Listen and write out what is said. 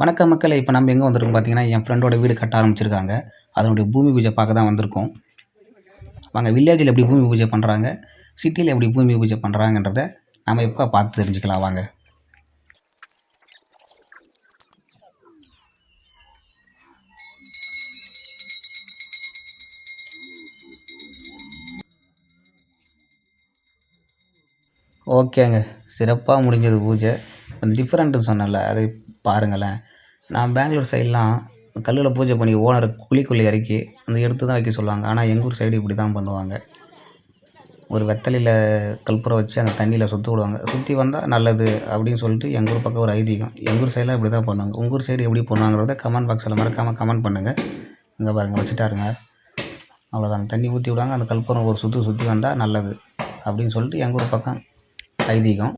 வணக்கம் மக்களே! இப்போ நம்ம எங்கே வந்திருக்கோம் பார்த்தீங்கன்னா, என் ஃப்ரெண்டோட வீடு கட்ட ஆரம்பிச்சிருக்காங்க. அதனுடைய பூமி பூஜை பார்க்க தான் வந்திருக்கோம். வாங்க வில்லேஜில எப்படி பூமி பூஜை பண்ணுறாங்க, சிட்டியில எப்படி பூமி பூஜை பண்ணுறாங்கன்றத நம்ம இப்போ பார்த்து தெரிஞ்சுக்கலாம் வாங்க. ஓகேங்க. சிறப்பா முடிஞ்சது பூஜை. டிஃபரெண்ட்டுன்னு சொன்னேன்ல, அதை பாருங்களேன். நான் பெங்களூர் சைட்லாம் கல்லுல பூஜை பண்ணி ஓனர குழிக்குள்ள இறக்கி, அந்த எடுத்து தான் வைக்க சொல்லுவாங்க. ஆனா எங்க ஊர் சைடு இப்படி தான் பண்ணுவாங்க. ஒரு வெத்தலையில கற்பூரம் வச்சு அந்த தண்ணியில சுத்த விடுவாங்க. சுத்தி வந்தா நல்லது அப்படின்னு சொல்லிட்டு எங்க ஊர் பக்கம் ஒரு ஐதீகம். எங்க ஊர் சைடுலாம் இப்படி தான் பண்ணுவாங்க. உங்க ஊர் சைடு எப்படி பண்ணுவாங்கிறத கமெண்ட் பாக்ஸில மறக்காம கமெண்ட் பண்ணுங்க. இங்க பாருங்க வச்சுட்டாருங்க. அவ்வளோதான். தண்ணி ஊத்தி விடுவாங்க. அந்த கற்பூரம் ஒரு சுத்து சுத்தி வந்தா நல்லது அப்படின்னு சொல்லிட்டு எங்க ஊர் பக்கம் ஐதீகம்.